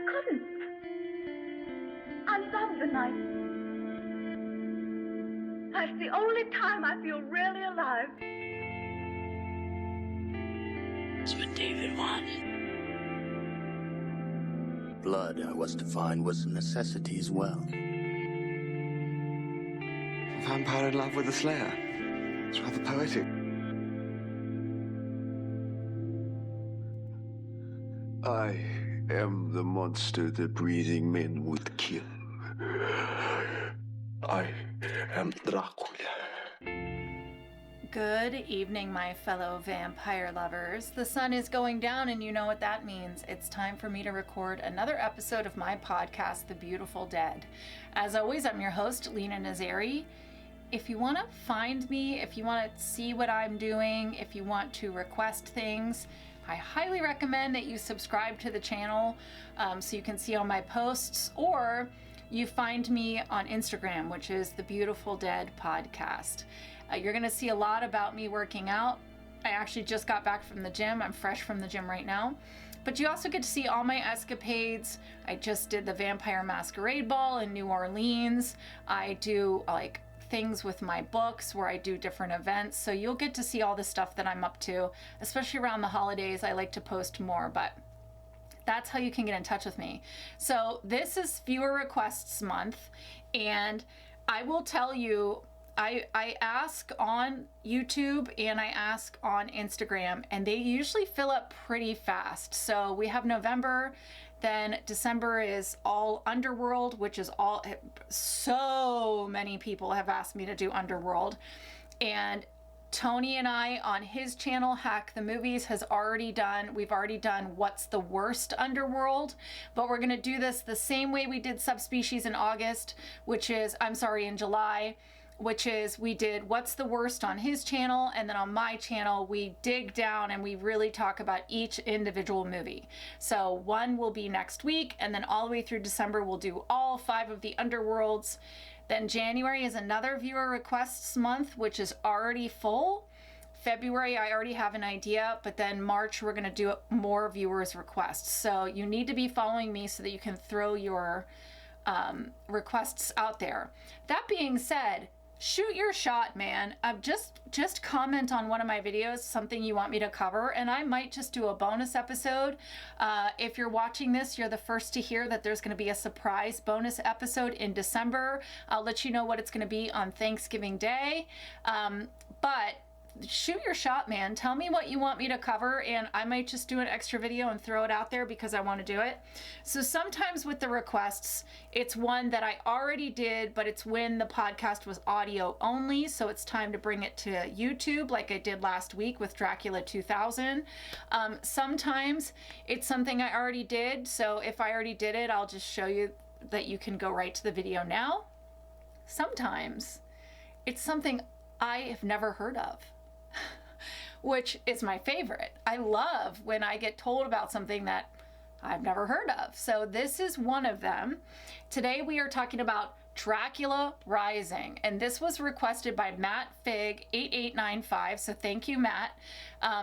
couldn't. I love the night. That's the only time I feel really alive. That's what David wanted. Blood, I was to find, was a necessity as well. A vampire in love with a slayer. It's rather poetic. I am the monster the breathing men would kill. I am Dracula. Good evening, my fellow vampire lovers. The sun is going down, and you know what that means. It's time for me to record another episode of my podcast, The Beautiful Dead. As always, I'm your host, Lena Nazari. If you want to find me, if you want to see what I'm doing, if you want to request things, I highly recommend that you subscribe to the channel so you can see all my posts, or you find me on Instagram, which is The Beautiful Dead Podcast. You're going to see a lot about me working out. I actually just got back from the gym. I'm fresh from the gym right now. But you also get to see all my escapades. I just did the Vampire Masquerade Ball in New Orleans. I do things with my books where I do different events. So you'll get to see all the stuff that I'm up to, especially around the holidays. I like to post more, but that's how you can get in touch with me. So this is viewer requests month, and I will tell you, I ask on YouTube and I ask on Instagram, and they usually fill up pretty fast. So we have November, then December is all Underworld, which is all, so many people have asked me to do Underworld. And Tony and I on his channel, Hack the Movies, we've already done What's the Worst Underworld, but we're gonna do this the same way we did Subspecies in in July, which is we did What's the Worst on his channel, and then on my channel we dig down and we really talk about each individual movie. So one will be next week, and then all the way through December we'll do all 5 of the Underworlds. Then January is another viewer requests month, which is already full. February, I already have an idea, but then March, we're gonna do more viewers requests. So you need to be following me so that you can throw your requests out there. That being said, shoot your shot, man. Just comment on one of my videos, something you want me to cover, and I might just do a bonus episode. If you're watching this, you're the first to hear that there's going to be a surprise bonus episode in December. I'll let you know what it's going to be on Thanksgiving Day. But shoot your shot, man. Tell me what you want me to cover, and I might just do an extra video and throw it out there because I want to do it. So sometimes with the requests, it's one that I already did, but it's when the podcast was audio only, so it's time to bring it to YouTube like I did last week with Dracula 2000. Sometimes it's something I already did, so if I already did it, I'll just show you that you can go right to the video now. Sometimes it's something I have never heard of, which is my favorite. I love when I get told about something that I've never heard of. So this is one of them. Today we are talking about Dracula Rising, and this was requested by Matt Fig 8895. So thank you, Matt.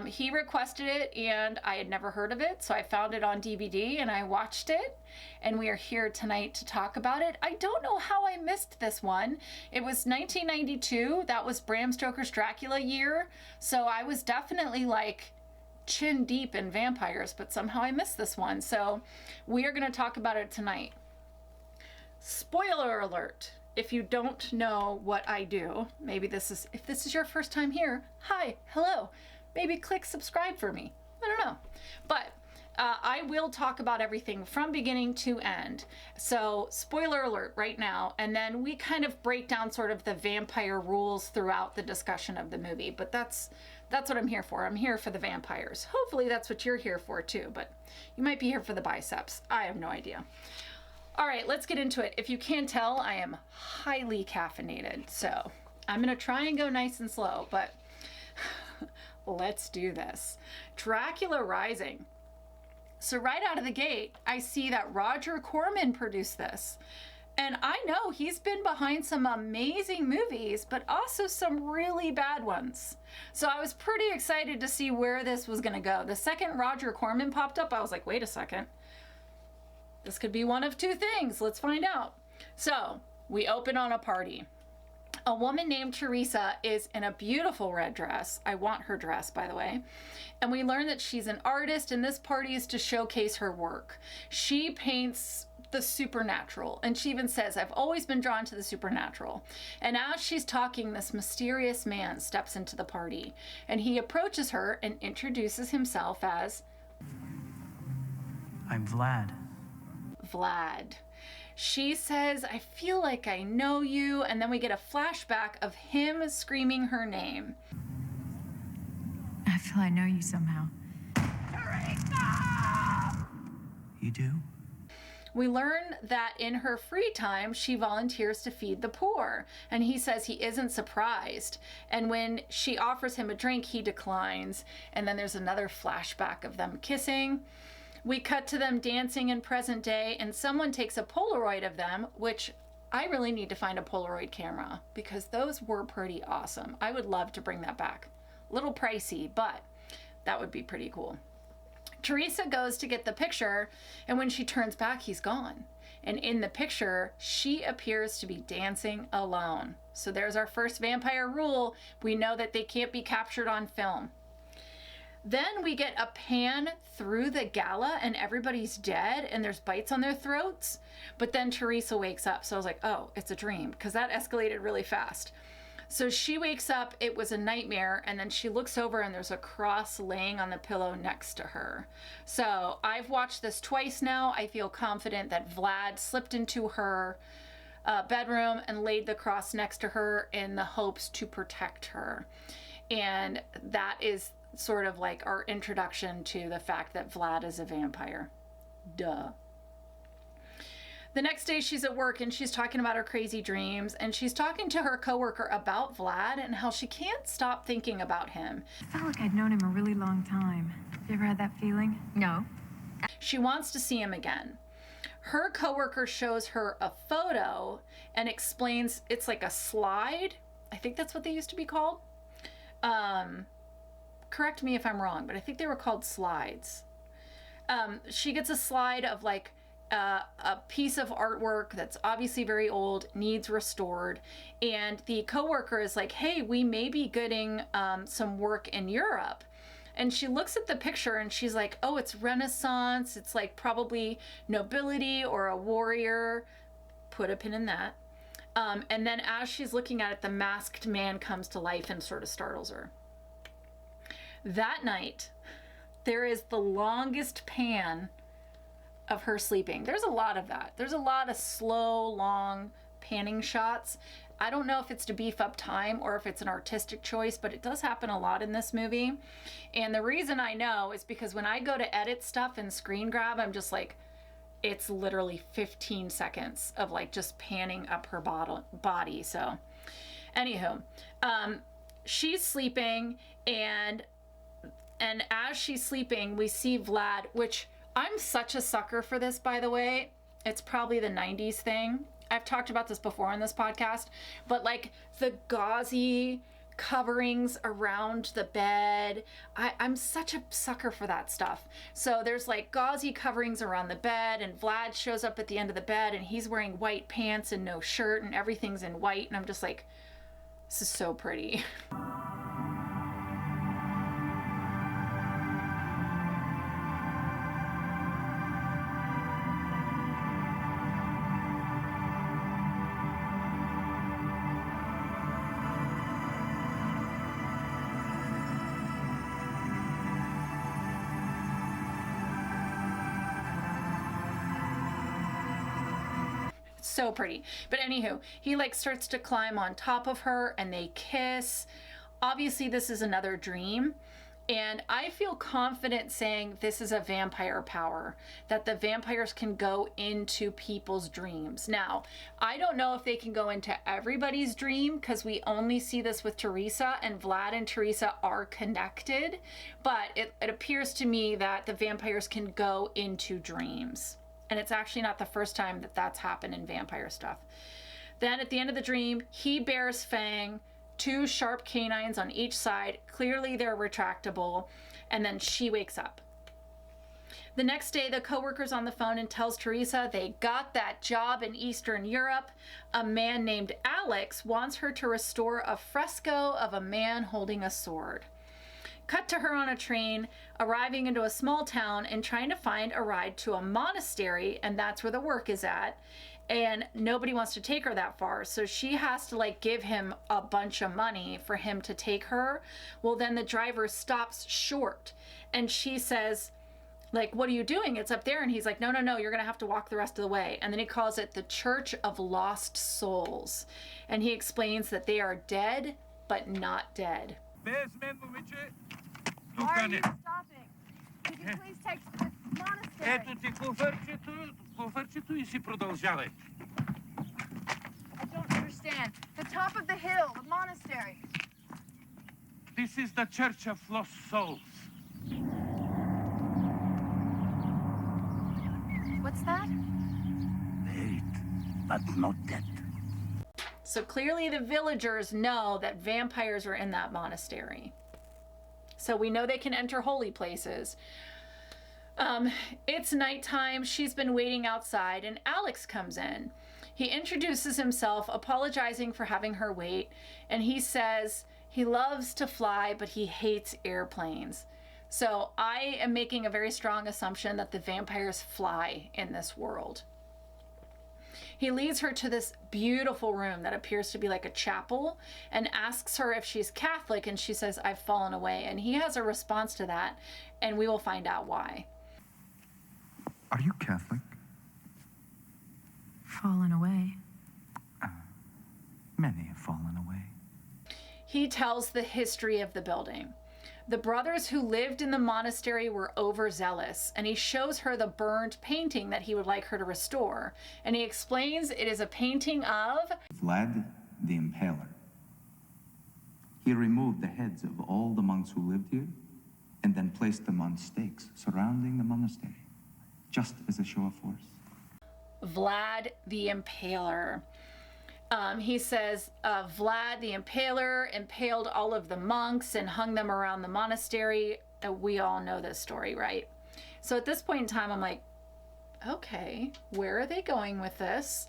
He requested it, and I had never heard of it, so I found it on DVD and I watched it, and we are here tonight to talk about it. I don't know how I missed this one. It was 1992. That was Bram Stoker's Dracula year, so I was definitely chin deep in vampires, but somehow I missed this one. So we are going to talk about it tonight. Spoiler alert, if you don't know what I do, if this is your first time here, hi, hello, maybe click subscribe for me. I don't know. But I will talk about everything from beginning to end. So spoiler alert right now, and then we kind of break down sort of the vampire rules throughout the discussion of the movie. But that's what I'm here for. I'm here for the vampires. Hopefully that's what you're here for too, but you might be here for the biceps. I have no idea. All right, let's get into it. If you can't tell, I am highly caffeinated, so I'm gonna try and go nice and slow, but let's do this. Dracula Rising. So right out of the gate, I see that Roger Corman produced this. And I know he's been behind some amazing movies, but also some really bad ones. So I was pretty excited to see where this was gonna go. The second Roger Corman popped up, I was like, wait a second. This could be one of two things. Let's find out. So we open on a party. A woman named Teresa is in a beautiful red dress. I want her dress, by the way. And we learn that she's an artist, and this party is to showcase her work. She paints the supernatural, and she even says, I've always been drawn to the supernatural. And as she's talking, this mysterious man steps into the party, and he approaches her and introduces himself as I'm Vlad. Vlad. She says, I feel like I know you, and then we get a flashback of him screaming her name. I feel I know you somehow. You do? We learn that in her free time, she volunteers to feed the poor, and he says he isn't surprised. And when she offers him a drink, he declines. And then there's another flashback of them kissing. We cut to them dancing in present day, and someone takes a Polaroid of them, which I really need to find a Polaroid camera because those were pretty awesome. I would love to bring that back. A little pricey, but that would be pretty cool. Teresa goes to get the picture, and when she turns back, he's gone. And in the picture, she appears to be dancing alone. So there's our first vampire rule. We know that they can't be captured on film. Then we get a pan through the gala and everybody's dead and there's bites on their throats. But then Teresa wakes up. So I was like, oh, it's a dream, because that escalated really fast. So she wakes up, it was a nightmare, and then she looks over and there's a cross laying on the pillow next to her. So I've watched this twice now. I feel confident that Vlad slipped into her bedroom and laid the cross next to her in the hopes to protect her. And that is sort of like our introduction to the fact that Vlad is a vampire. Duh. The next day she's at work and she's talking about her crazy dreams, and she's talking to her coworker about Vlad and how she can't stop thinking about him. I felt like I'd known him a really long time. You ever had that feeling? No. She wants to see him again. Her coworker shows her a photo and explains it's like a slide. I think that's what they used to be called. Correct me if I'm wrong, but I think they were called slides. She gets a slide of like a piece of artwork that's obviously very old, needs restored, and the coworker is like, hey, we may be getting some work in Europe. And she looks at the picture and she's like, oh, it's Renaissance, it's like probably nobility or a warrior. Put a pin in that. And then as she's looking at it, the masked man comes to life and sort of startles her. That night, there is the longest pan of her sleeping. There's a lot of that. There's a lot of slow, long panning shots. I don't know if it's to beef up time or if it's an artistic choice, but it does happen a lot in this movie. And the reason I know is because when I go to edit stuff and screen grab, I'm just like, it's literally 15 seconds of like just panning up her body. So anywho, she's sleeping, and as she's sleeping, we see Vlad, which I'm such a sucker for this, by the way. It's probably the 90s thing. I've talked about this before on this podcast, but like the gauzy coverings around the bed. I'm such a sucker for that stuff. So there's like gauzy coverings around the bed, and Vlad shows up at the end of the bed and he's wearing white pants and no shirt and everything's in white. And I'm just like, this is so pretty. So pretty. But anywho, he like starts to climb on top of her and they kiss. Obviously this is another dream, and I feel confident saying this is a vampire power, that the vampires can go into people's dreams. Now, I don't know if they can go into everybody's dream because we only see this with Teresa, and Vlad and Teresa are connected, but it appears to me that the vampires can go into dreams. And it's actually not the first time that that's happened in vampire stuff. Then at the end of the dream, he bears Fang, 2 sharp canines on each side. Clearly they're retractable. And then she wakes up. The next day, the coworker's on the phone and tells Teresa they got that job in Eastern Europe. A man named Alex wants her to restore a fresco of a man holding a sword. Cut to her on a train, arriving into a small town and trying to find a ride to a monastery, and that's where the work is at. And nobody wants to take her that far, so she has to like give him a bunch of money for him to take her. Well, then the driver stops short and she says, like, what are you doing? It's up there. And he's like, no, you're gonna have to walk the rest of the way. And then he calls it the Church of Lost Souls, and he explains that they are dead but not dead. Why are you stopping? Could you please take the monastery? Ето ти куфарчето и си продължавай. I don't understand. The top of the hill, the monastery. This is the Church of Lost Souls. What's that? Buried, but not dead. So clearly the villagers know that vampires are in that monastery. So we know they can enter holy places. It's nighttime. She's been waiting outside and Alex comes in. He introduces himself, apologizing for having her wait. And he says he loves to fly, but he hates airplanes. So I am making a very strong assumption that the vampires fly in this world. He leads her to this beautiful room that appears to be like a chapel and asks her if she's Catholic, and she says, I've fallen away. And he has a response to that, and we will find out why. Are you Catholic? Fallen away. Many have fallen away. He tells the history of the building. The brothers who lived in the monastery were overzealous, and he shows her the burned painting that he would like her to restore. And he explains it is a painting of Vlad the Impaler. He removed the heads of all the monks who lived here and then placed them on stakes surrounding the monastery, just as a show of force. Vlad the Impaler. He says Vlad the Impaler impaled all of the monks and hung them around the monastery. We all know this story, right? So at this point in time, I'm like, okay, where are they going with this?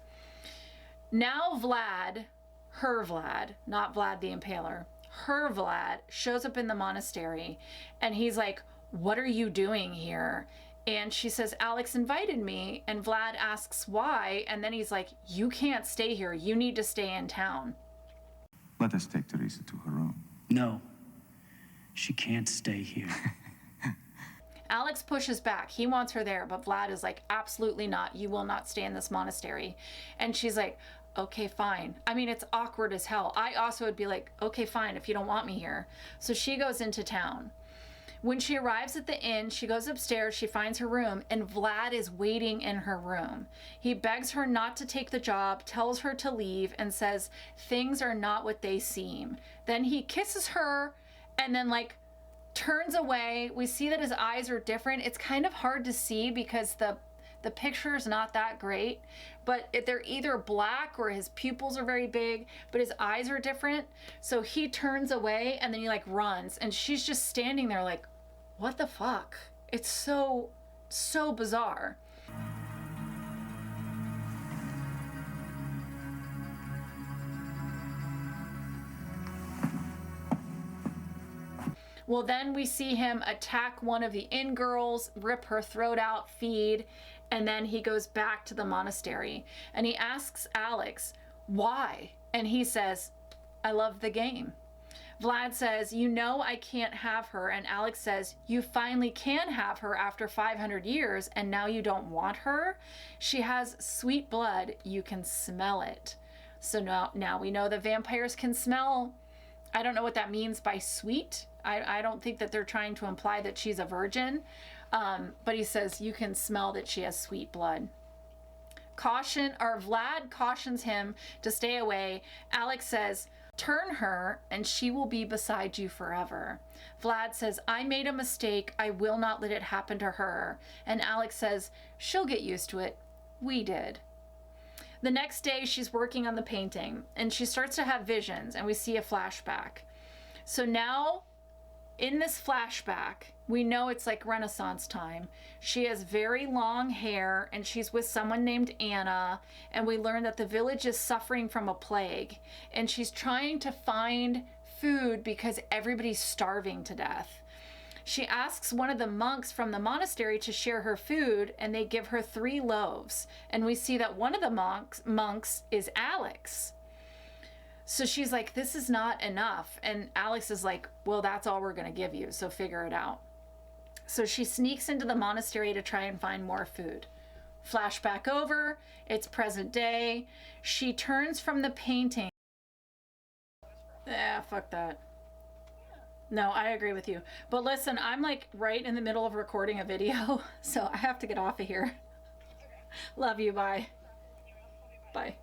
Now Vlad, her Vlad, not Vlad the Impaler, her Vlad shows up in the monastery and he's like, what are you doing here? And she says, Alex invited me. And Vlad asks why. And then he's like, you can't stay here. You need to stay in town. Let us take Teresa to her room. No, she can't stay here. Alex pushes back. He wants her there. But Vlad is like, absolutely not. You will not stay in this monastery. And she's like, okay, fine. I mean, it's awkward as hell. I also would be like, okay, fine, if you don't want me here. So she goes into town. When she arrives at the inn, she goes upstairs, she finds her room, and Vlad is waiting in her room. He begs her not to take the job, tells her to leave, and says things are not what they seem. Then he kisses her and then like turns away. We see that his eyes are different. It's kind of hard to see because the picture is not that great, but they're either black or his pupils are very big, but his eyes are different. So he turns away and then he like runs, and she's just standing there like, what the fuck? It's so bizarre. Well, then we see him attack one of the inn girls, rip her throat out, feed, and then he goes back to the monastery. And he asks Alex, why? And he says, I love the game. Vlad says, you know I can't have her. And Alex says, you finally can have her after 500 years, and now you don't want her? She has sweet blood. You can smell it. So now we know that vampires can smell. I don't know what that means by sweet. I don't think that they're trying to imply that she's a virgin. But he says, you can smell that she has sweet blood. Vlad cautions him to stay away. Alex says, turn her and she will be beside you forever. Vlad says, I made a mistake. I will not let it happen to her. And Alex says, she'll get used to it. We did. The next day, she's working on the painting and she starts to have visions, and we see a flashback. So now in this flashback, we know it's like Renaissance time. She has very long hair and she's with someone named Anna. And we learn that the village is suffering from a plague. And she's trying to find food because everybody's starving to death. She asks one of the monks from the monastery to share her food, and they give her 3 loaves. And we see that one of the monks is Alex. So she's like, this is not enough. And Alex is like, well, that's all we're going to give you, so figure it out. So she sneaks into the monastery to try and find more food. Flashback over, it's present day. She turns from the painting. Fuck that. No, I agree with you. But listen, I'm like right in the middle of recording a video, so I have to get off of here. Love you, bye. Bye.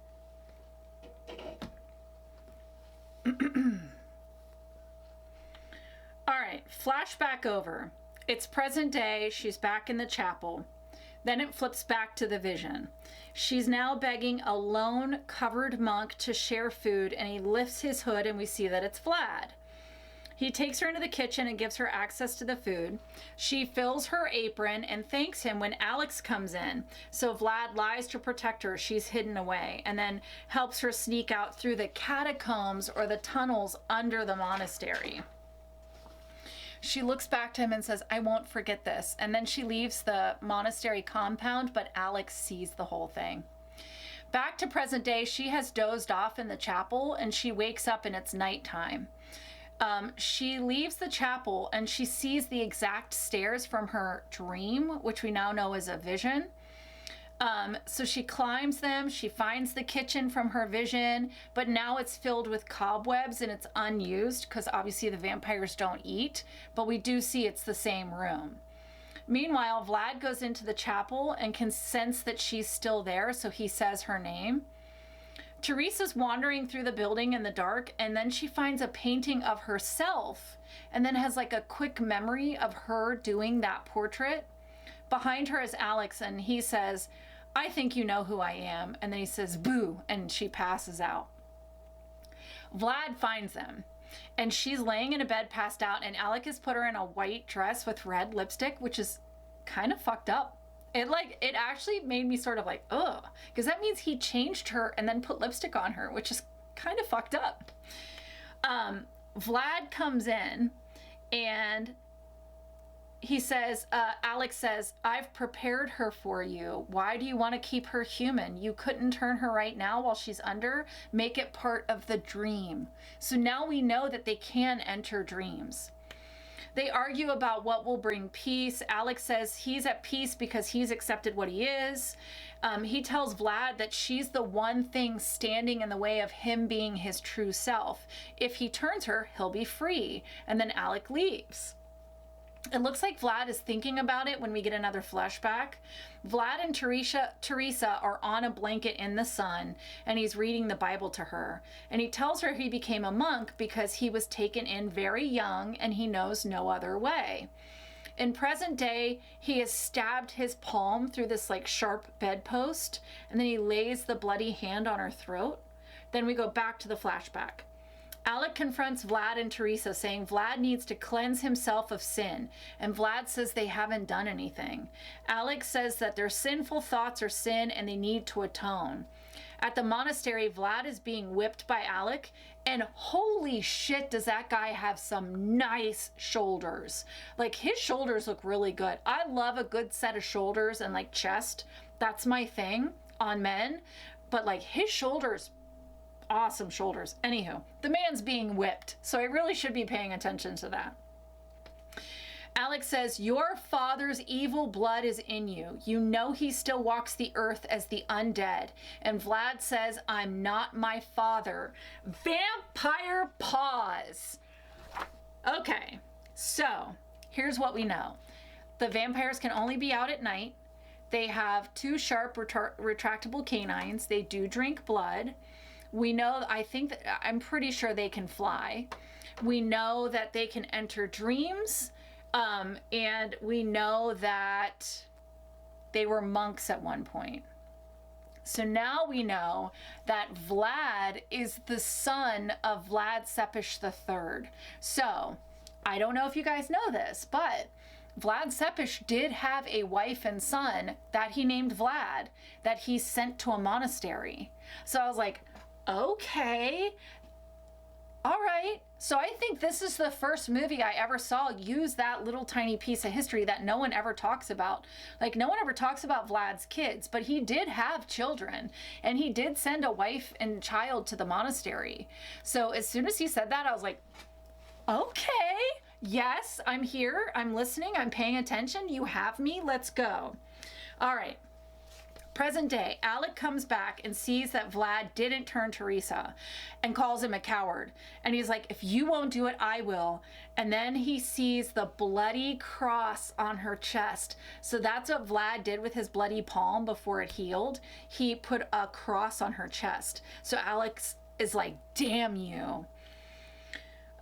All right, flashback over. It's present day. She's back in the chapel. Then it flips back to the vision. She's now begging a lone covered monk to share food, and he lifts his hood and we see that it's Vlad. He takes her into the kitchen and gives her access to the food. She fills her apron and thanks him when Alex comes in. So Vlad lies to protect her. She's hidden away, and then helps her sneak out through the catacombs or the tunnels under the monastery. She looks back to him and says, I won't forget this. And then she leaves the monastery compound, but Alex sees the whole thing. Back to present day, she has dozed off in the chapel and she wakes up and it's nighttime. She leaves the chapel and she sees the exact stairs from her dream, which we now know is a vision. So she climbs them, she finds the kitchen from her vision, but now it's filled with cobwebs and it's unused because obviously the vampires don't eat, but we do see it's the same room. Meanwhile, Vlad goes into the chapel and can sense that she's still there, so he says her name. Teresa's wandering through the building in the dark, and then she finds a painting of herself and then has like a quick memory of her doing that portrait. Behind her is Alex, and he says, I think you know who I am. And then he says, boo, and she passes out. Vlad finds them, and she's laying in a bed passed out, and Alex has put her in a white dress with red lipstick, which is kind of fucked up. It actually made me sort of like, ugh, because that means he changed her and then put lipstick on her, which is kind of fucked up. Vlad comes in and he says, Alex says, I've prepared her for you. Why do you want to keep her human? You couldn't turn her right now while she's under. Make it part of the dream. So now we know that they can enter dreams. They argue about what will bring peace. Alex says he's at peace because he's accepted what he is. He tells Vlad that she's the one thing standing in the way of him being his true self. If he turns her, he'll be free. And then Alex leaves. It looks like Vlad is thinking about it when we get another flashback. Vlad and Teresa are on a blanket in the sun, and he's reading the Bible to her. And he tells her he became a monk because he was taken in very young and he knows no other way. In present day, he has stabbed his palm through this like sharp bedpost, and then he lays the bloody hand on her throat. Then we go back to the flashback. Alec confronts Vlad and Teresa, saying Vlad needs to cleanse himself of sin, and Vlad says they haven't done anything. Alec says that their sinful thoughts are sin and they need to atone. At the monastery, Vlad is being whipped by Alec, and holy shit, does that guy have some nice shoulders. Like, his shoulders look really good. I love a good set of shoulders and like chest. That's my thing on men, but like his shoulders, awesome shoulders. Anywho, the man's being whipped, so I really should be paying attention to that. Alex says, your father's evil blood is in you. You know he still walks the earth as the undead. And Vlad says, I'm not my father. Vampire pause. Okay, so here's what we know. The vampires can only be out at night. They have 2 sharp retractable canines. They do drink blood. We know, I'm pretty sure they can fly. We know that they can enter dreams. And we know that they were monks at one point. So now we know that Vlad is the son of Vlad Tepes III. So I don't know if you guys know this, but Vlad Tepes did have a wife and son that he named Vlad that he sent to a monastery. So I was like, okay, all right. So I think this is the first movie I ever saw use that little tiny piece of history that no one ever talks about. Like, no one ever talks about Vlad's kids, but he did have children, and he did send a wife and child to the monastery. So as soon as he said that, I was like, okay, yes, I'm here, I'm listening, I'm paying attention, you have me, let's go. All right. Present day, Alec comes back and sees that Vlad didn't turn Teresa and calls him a coward. And he's like, if you won't do it, I will. And then he sees the bloody cross on her chest. So that's what Vlad did with his bloody palm before it healed. He put a cross on her chest. So Alex is like, damn you.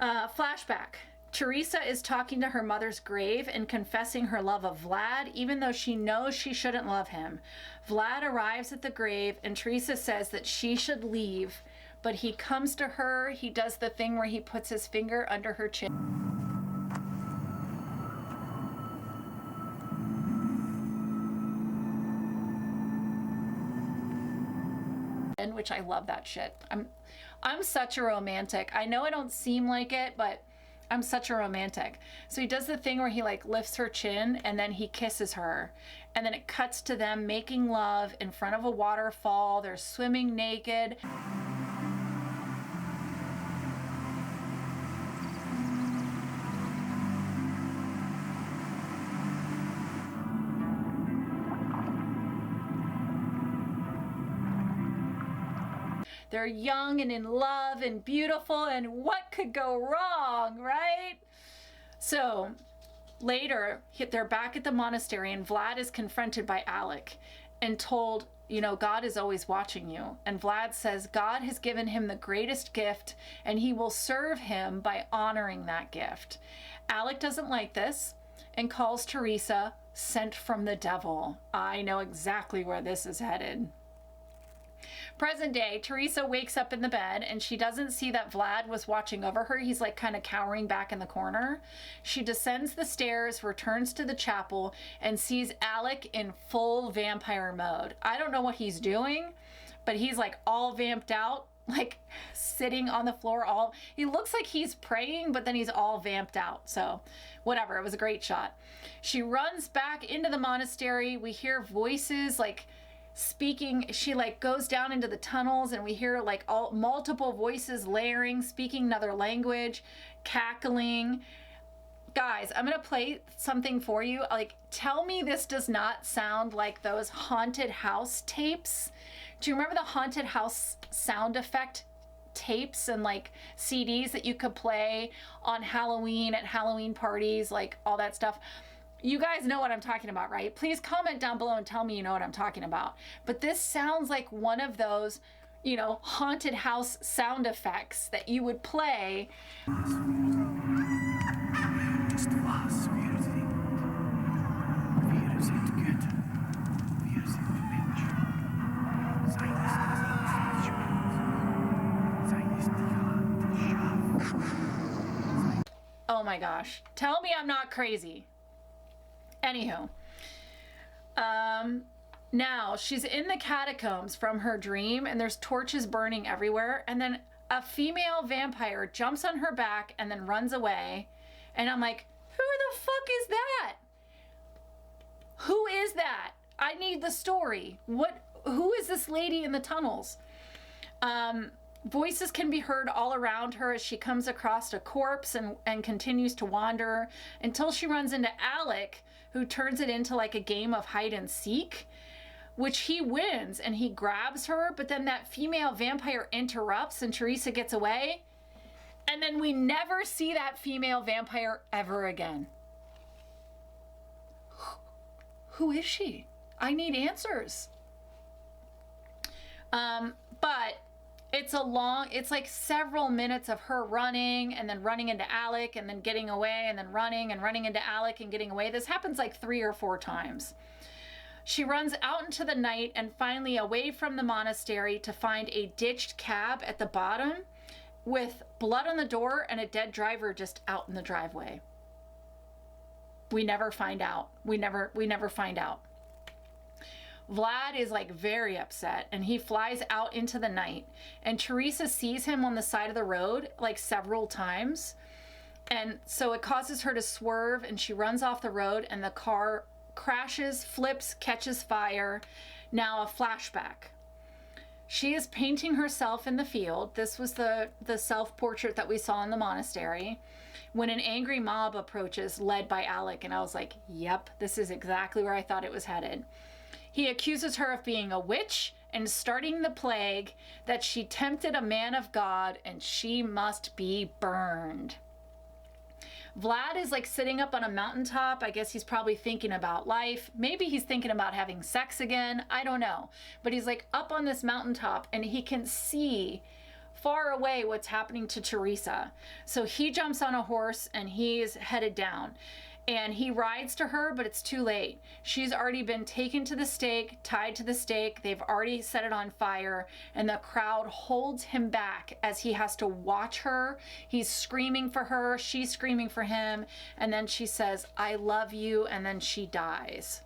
Flashback. Teresa is talking to her mother's grave and confessing her love of Vlad, even though she knows she shouldn't love him. Vlad arrives at the grave and Teresa says that she should leave, but he comes to her. He does the thing where he puts his finger under her chin. Which I love that shit. I'm such a romantic. I know I don't seem like it, but I'm such a romantic. So he does the thing where he like lifts her chin and then he kisses her. And then it cuts to them making love in front of a waterfall. They're swimming naked. They're young and in love and beautiful, and what could go wrong, right? So later, they're back at the monastery and Vlad is confronted by Alec and told, you know, God is always watching you. And Vlad says God has given him the greatest gift and he will serve him by honoring that gift. Alec doesn't like this and calls Teresa sent from the devil. I know exactly where this is headed. Present day, Teresa wakes up in the bed and she doesn't see that Vlad was watching over her. He's like kind of cowering back in the corner. She descends the stairs, returns to the chapel, and sees Alec in full vampire mode. I don't know what he's doing, but he's like all vamped out, like sitting on the floor. He looks like he's praying, but then he's all vamped out. So whatever, it was a great shot. She runs back into the monastery. We hear voices like speaking. She like goes down into the tunnels and we hear like multiple voices layering, speaking another language, cackling. Guys, I'm gonna play something for you. Like, tell me this does not sound like those haunted house tapes. Do you remember the haunted house sound effect tapes and like CDs that you could play on Halloween at Halloween parties, like all that stuff? You guys know what I'm talking about, right? Please comment down below and tell me you know what I'm talking about. But this sounds like one of those, you know, haunted house sound effects that you would play. Oh my gosh. Tell me I'm not crazy. Anywho, now she's in the catacombs from her dream and there's torches burning everywhere. And then a female vampire jumps on her back and then runs away. And I'm like, who the fuck is that? Who is that? I need the story. Who is this lady in the tunnels? Voices can be heard all around her as she comes across a corpse and continues to wander until she runs into Alec, who turns it into like a game of hide and seek, which he wins and he grabs her, but then that female vampire interrupts and Teresa gets away. And then we never see that female vampire ever again. Who is she? I need answers. But it's like several minutes of her running and then running into Alec and then getting away and then running into Alec and getting away. This happens like 3 or 4 times. She runs out into the night and finally away from the monastery to find a ditched cab at the bottom. with blood on the door and a dead driver just out in the driveway. We never find out. We never find out. Vlad is like very upset, and he flies out into the night, and Teresa sees him on the side of the road like several times. And so it causes her to swerve, and she runs off the road, and the car crashes, flips, catches fire. Now a flashback. She is painting herself in the field. This was the self-portrait that we saw in the monastery, when an angry mob approaches, led by Alec. And I was like, yep, this is exactly where I thought it was headed. He accuses her of being a witch and starting the plague, that she tempted a man of God and she must be burned. Vlad is like sitting up on a mountaintop. I guess he's probably thinking about life. Maybe he's thinking about having sex again. I don't know. But he's like up on this mountaintop, and he can see far away what's happening to Teresa. So he jumps on a horse and he's headed down. And he rides to her, but it's too late. She's already been taken to the stake, tied to the stake. They've already set it on fire, and the crowd holds him back as he has to watch her. He's screaming for her, she's screaming for him, and then she says, "I love you," and then she dies.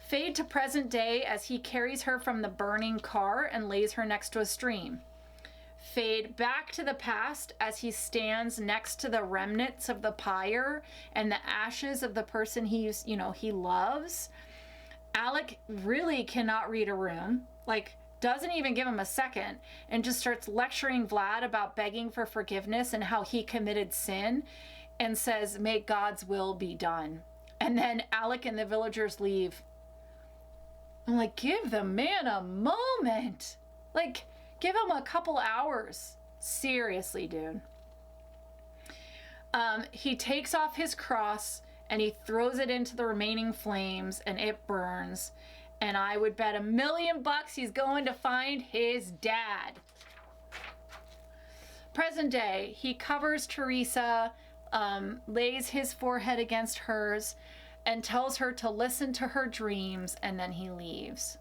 Fade to present day as he carries her from the burning car and lays her next to a stream. Fade back to the past as he stands next to the remnants of the pyre and the ashes of the person he loves. Alec really cannot read a room, like doesn't even give him a second, and just starts lecturing Vlad about begging for forgiveness and how he committed sin, and says, "May God's will be done." And then Alec and the villagers leave. I'm like, give the man a moment. Like, give him a couple hours. Seriously, dude. He takes off his cross and he throws it into the remaining flames, and it burns. And I would bet $1 million he's going to find his dad. Present day, he covers Teresa, lays his forehead against hers, and tells her to listen to her dreams, and then he leaves.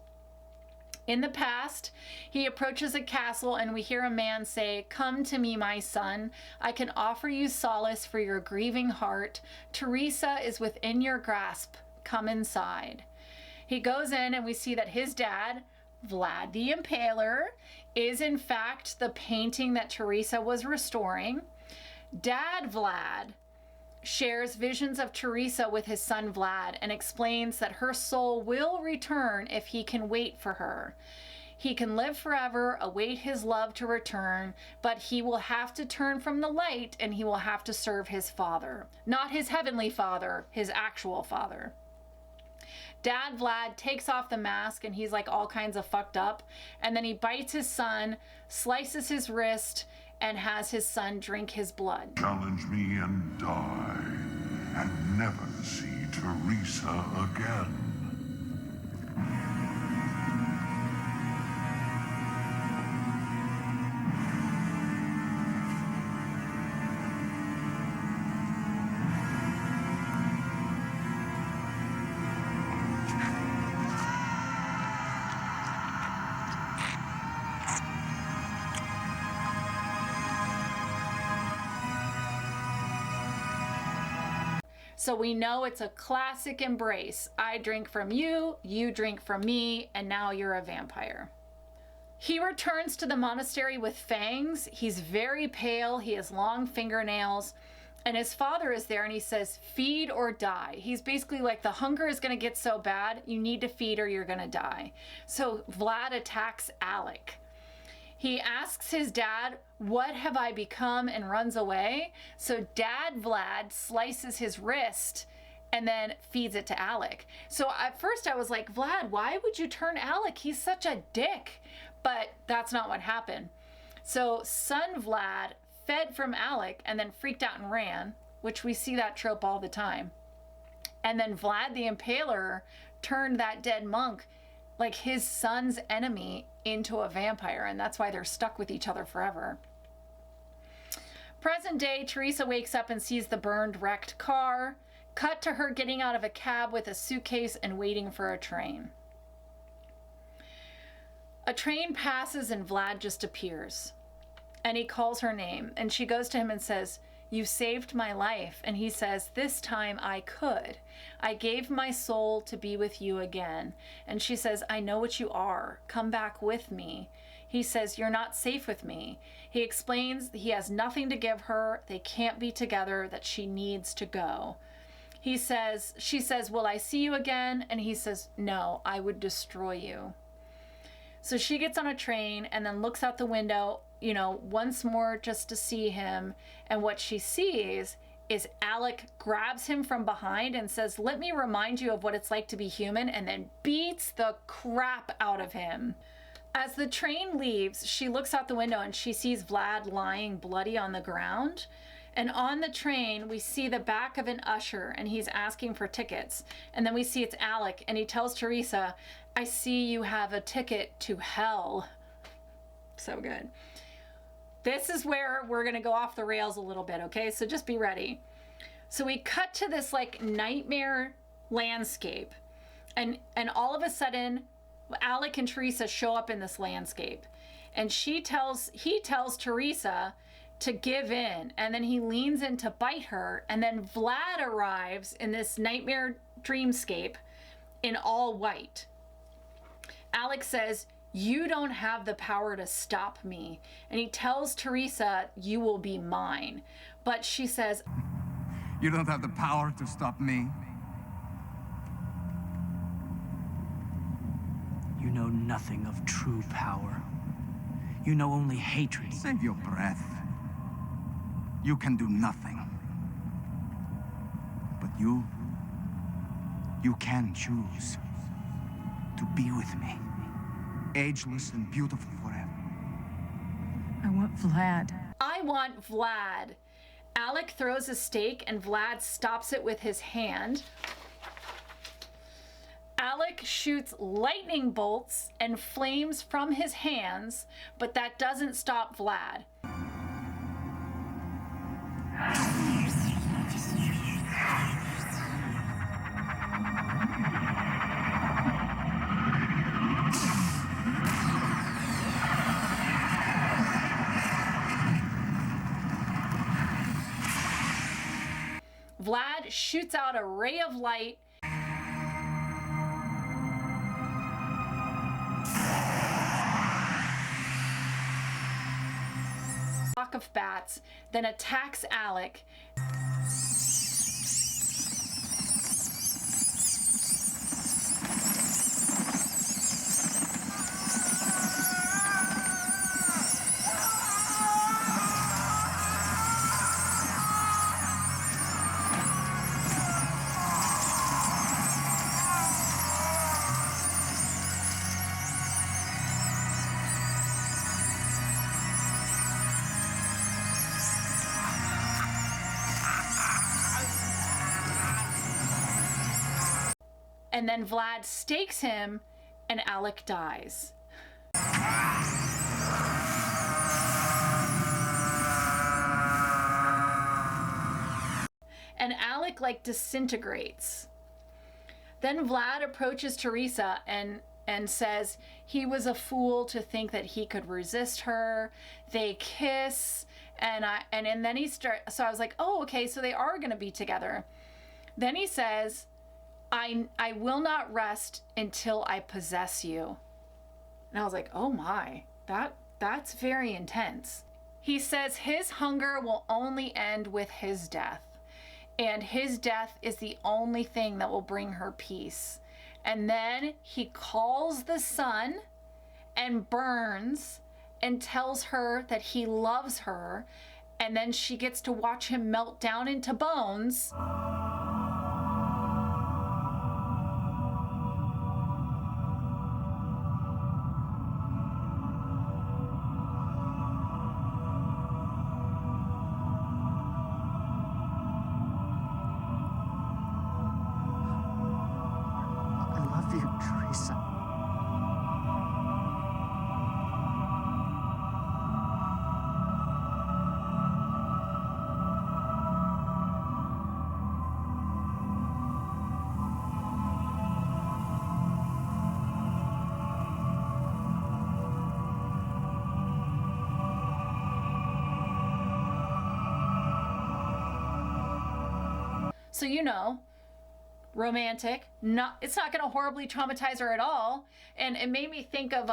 In the past, he approaches a castle, and we hear a man say, "Come to me, my son. I can offer you solace for your grieving heart. Teresa is within your grasp. Come inside." He goes in, and we see that his dad, Vlad the Impaler, is in fact the painting that Teresa was restoring. Dad Vlad shares visions of Teresa with his son Vlad and explains that her soul will return if he can wait for her. He can live forever, await his love to return, but he will have to turn from the light, and he will have to serve his father. Not his heavenly father, his actual father. Dad Vlad takes off the mask, and he's like all kinds of fucked up, and then he bites his son, slices his wrist, and has his son drink his blood. Challenge me and die, and never see Teresa again. So we know it's a classic embrace. I drink from you, you drink from me, and now you're a vampire. He returns to the monastery with fangs. He's very pale, he has long fingernails, and his father is there, and he says, "Feed or die." He's basically like, the hunger is gonna get so bad, you need to feed or you're gonna die. So Vlad attacks Alec. He asks his dad, "What have I become?" and runs away. So Dad Vlad slices his wrist and then feeds it to Alec. So at first I was like, Vlad, why would you turn Alec? He's such a dick. But that's not what happened. So son Vlad fed from Alec and then freaked out and ran, which we see that trope all the time. And then Vlad the Impaler turned that dead monk, like his son's enemy, into a vampire, and that's why they're stuck with each other forever. Present day, Teresa wakes up and sees the burned, wrecked car. Cut to her getting out of a cab with a suitcase and waiting for a train. A train passes and Vlad just appears. And he calls her name. And she goes to him and says, "You saved my life." And he says, "This time I could. I gave my soul to be with you again." And she says, "I know what you are. Come back with me." He says, "You're not safe with me." He explains he has nothing to give her. They can't be together, that she needs to go. She says, "Will I see you again?" And he says, "No, I would destroy you." So she gets on a train and then looks out the window, once more just to see him. And what she sees is Alec grabs him from behind and says, "Let me remind you of what it's like to be human," and then beats the crap out of him. As the train leaves, she looks out the window and she sees Vlad lying bloody on the ground. And on the train, we see the back of an usher and he's asking for tickets. And then we see it's Alec and he tells Teresa, "I see you have a ticket to hell." So good. This is where we're going to go off the rails a little bit, okay? So just be ready. So we cut to this like nightmare landscape. And all of a sudden, Alec and Teresa show up in this landscape. And he tells Teresa to give in, and then he leans in to bite her, and then Vlad arrives in this nightmare dreamscape in all white. Alex says, "You don't have the power to stop me," and he tells Teresa, "You will be mine." But she says, You don't have the power to stop me. You know nothing of true power. You know only hatred. Save your breath. You can do nothing. But you can choose to be with me. Ageless and beautiful forever. I want Vlad. "I want Vlad." Alec throws a stake and Vlad stops it with his hand. Alec shoots lightning bolts and flames from his hands, but that doesn't stop Vlad. Vlad shoots out a ray of light. Flock of bats, then attacks Alec. And then Vlad stakes him, and Alec dies. And Alec disintegrates. Then Vlad approaches Teresa and says he was a fool to think that he could resist her. They kiss, and then he starts. So I was like, oh, okay, so they are going to be together. Then he says, I will not rest until I possess you. And I was like, oh my, that's very intense. He says his hunger will only end with his death. And his death is the only thing that will bring her peace. And then he calls the sun and burns and tells her that he loves her. And then she gets to watch him melt down into bones. you, Teresa. So, you know, romantic, it's not going to horribly traumatize her at all. And it made me think of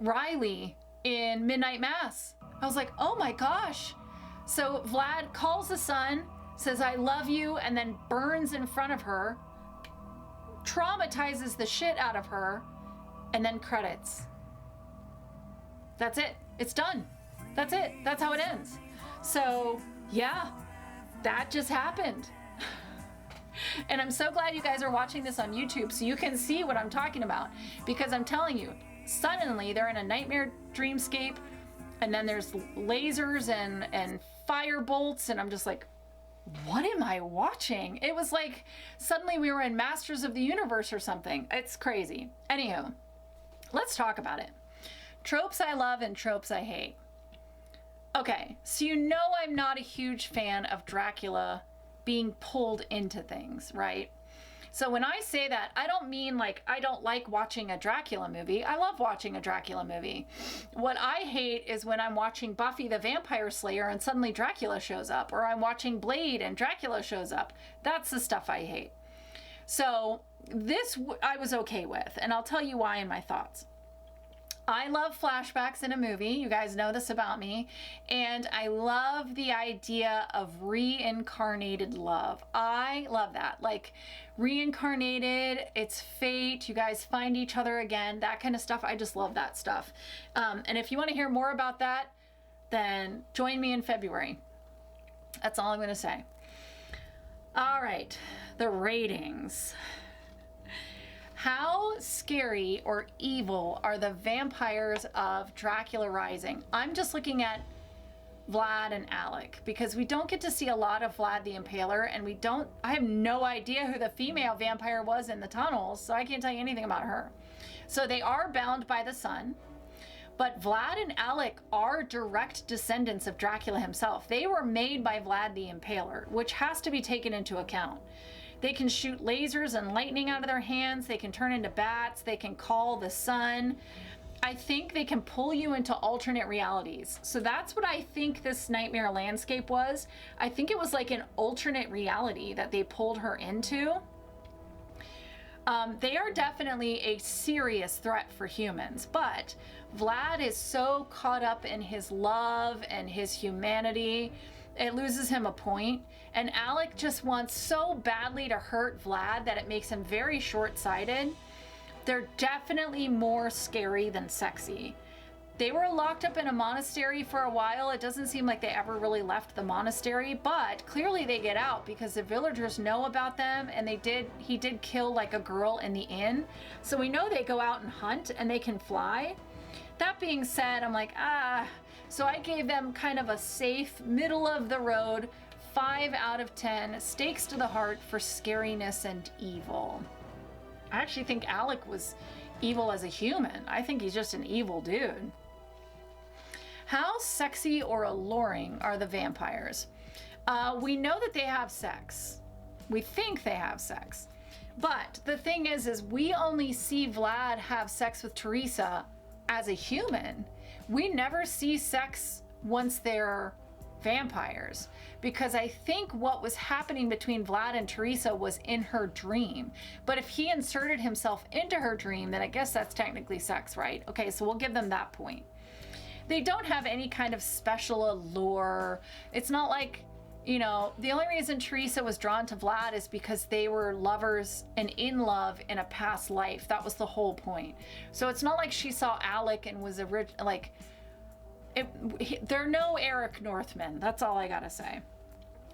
Riley in Midnight Mass. I was like, oh my gosh. So Vlad calls the son, says, I love you, and then burns in front of her, traumatizes the shit out of her, and then credits. That's it. It's done. That's it. That's how it ends. So, yeah, that just happened. And I'm so glad you guys are watching this on YouTube so you can see what I'm talking about. Because I'm telling you, suddenly they're in a nightmare dreamscape, and then there's lasers and fire bolts, and I'm just like, what am I watching? It was like suddenly we were in Masters of the Universe or something. It's crazy. Anywho, let's talk about it. Tropes I love and tropes I hate. Okay, so you know I'm not a huge fan of Dracula being pulled into things, right? So when I say that, I don't mean like I don't like watching a Dracula movie. I love watching a Dracula movie. What I hate is when I'm watching Buffy the Vampire Slayer and suddenly Dracula shows up, or I'm watching Blade and Dracula shows up. That's the stuff I hate. So this I was okay with, and I'll tell you why in my thoughts. I love flashbacks in a movie. You guys know this about me. And I love the idea of reincarnated love. I love that. Like reincarnated, it's fate. You guys find each other again, that kind of stuff. I just love that stuff. And if you want to hear more about that, then join me in February. That's all I'm going to say. All right, the ratings. How scary or evil are the vampires of Dracula Rising? I'm just looking at Vlad and Alec because we don't get to see a lot of Vlad the Impaler, and I have no idea who the female vampire was in the tunnels, so I can't tell you anything about her. So they are bound by the sun, but Vlad and Alec are direct descendants of Dracula himself. They were made by Vlad the Impaler, which has to be taken into account. They can shoot lasers and lightning out of their hands. They can turn into bats. They can call the sun. I think they can pull you into alternate realities. So that's what I think this nightmare landscape was. I think it was like an alternate reality that they pulled her into. They are definitely a serious threat for humans, but Vlad is so caught up in his love and his humanity, it loses him a point. And Alec just wants so badly to hurt Vlad that it makes him very short-sighted. They're definitely more scary than sexy. They were locked up in a monastery for a while. It doesn't seem like they ever really left the monastery, but clearly they get out because the villagers know about them, and he did kill like a girl in the inn. So we know they go out and hunt and they can fly. That being said, I'm like, so I gave them kind of a safe, middle of the road, 5 out of 10, stakes to the heart for scariness and evil. I actually think Alec was evil as a human. I think he's just an evil dude. How sexy or alluring are the vampires? We know that they have sex. We think they have sex. But the thing is we only see Vlad have sex with Teresa as a human. We never see sex once they're vampires, because I think what was happening between Vlad and Teresa was in her dream. But if he inserted himself into her dream, then I guess that's technically sex, right? Okay, so we'll give them that point. They don't have any kind of special allure. It's not like, you know, the only reason Teresa was drawn to Vlad is because they were lovers and in love in a past life. That was the whole point. So it's not like she saw Alec and was they're no Eric Northman. That's all I gotta say.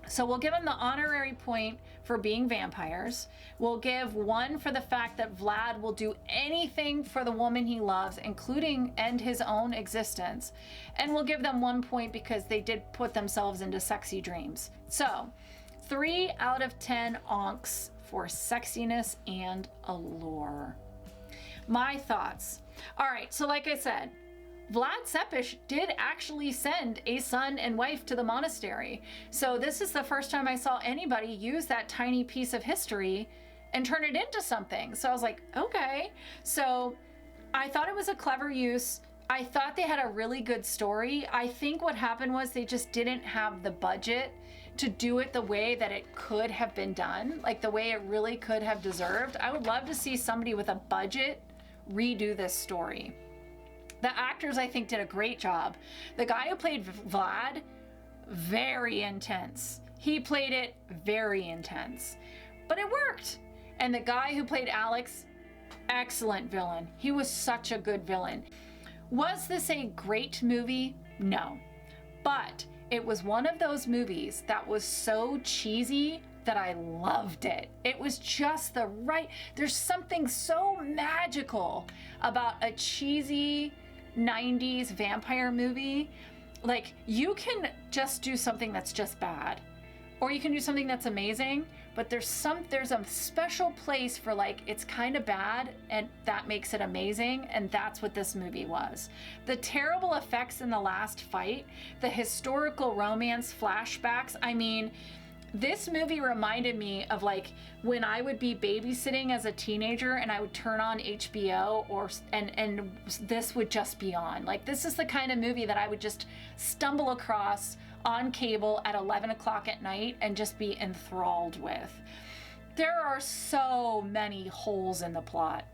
So we'll give them the honorary point for being vampires. We'll give 1 for the fact that Vlad will do anything for the woman he loves, including end his own existence. And we'll give them 1 point because they did put themselves into sexy dreams. So 3 out of 10 onks for sexiness and allure. My thoughts. All right, so like I said, Vlad Tepes did actually send a son and wife to the monastery. So this is the first time I saw anybody use that tiny piece of history and turn it into something. So I was like, okay. So I thought it was a clever use. I thought they had a really good story. I think what happened was they just didn't have the budget to do it the way that it could have been done, like the way it really could have deserved. I would love to see somebody with a budget redo this story. The actors, I think, did a great job. The guy who played Vlad, very intense. He played it very intense, but it worked. And the guy who played Alex, excellent villain. He was such a good villain. Was this a great movie? No. But it was one of those movies that was so cheesy that I loved it. It was just the right, there's something so magical about a cheesy 90s vampire movie. Like, you can just do something that's just bad, or you can do something that's amazing, but there's a special place for, like, it's kind of bad and that makes it amazing, and that's what this movie was. The terrible effects in the last fight, the historical romance flashbacks, I mean, this movie reminded me of, like, when I would be babysitting as a teenager and I would turn on HBO and this would just be on. Like, this is the kind of movie that I would just stumble across on cable at 11 o'clock at night and just be enthralled with. There are so many holes in the plot.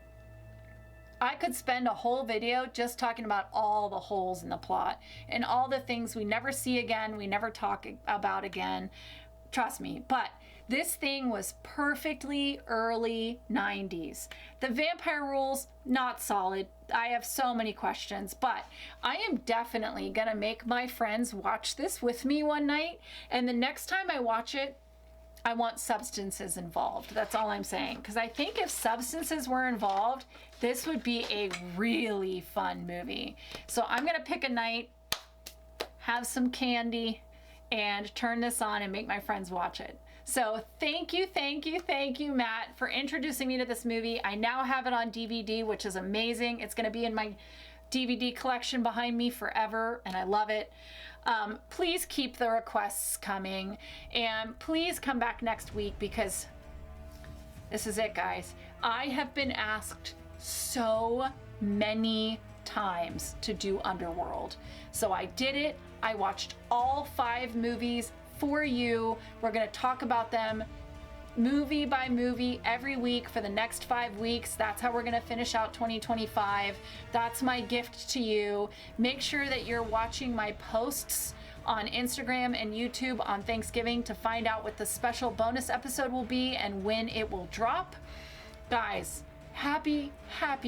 I could spend a whole video just talking about all the holes in the plot and all the things we never see again, we never talk about again. Trust me, but this thing was perfectly early 90s. The vampire rules, not solid. I have so many questions, but I am definitely gonna make my friends watch this with me one night, and the next time I watch it, I want substances involved. That's all I'm saying, because I think if substances were involved, this would be a really fun movie. So I'm gonna pick a night, have some candy, and turn this on and make my friends watch it. So thank you, Matt, for introducing me to this movie. I now have it on DVD, which is amazing. It's gonna be in my DVD collection behind me forever, and I love it. Please keep the requests coming, and please come back next week, because this is it, guys. I have been asked so many times to do Underworld. So I did it. I watched all 5 movies for you. We're gonna talk about them movie by movie every week for the next 5 weeks. That's how we're gonna finish out 2025. That's my gift to you. Make sure that you're watching my posts on Instagram and YouTube on Thanksgiving to find out what the special bonus episode will be and when it will drop. Guys, happy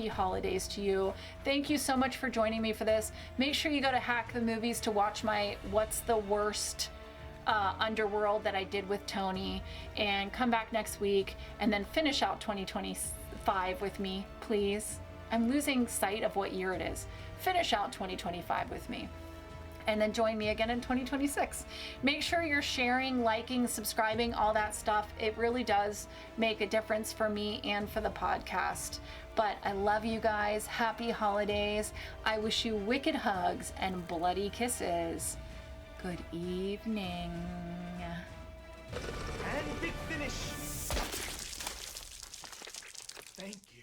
holidays to you. Thank you so much for joining me for this. Make sure you go to Hack the Movies to watch my What's the Worst Underworld that I did with Tony, and come back next week and then finish out 2025 with me, please. I'm losing sight of what year it is. Finish out 2025 with me, and then join me again in 2026. Make sure you're sharing, liking, subscribing, all that stuff. It really does make a difference for me and for the podcast. But I love you guys. Happy holidays. I wish you wicked hugs and bloody kisses. Good evening. And big finish. Thank you.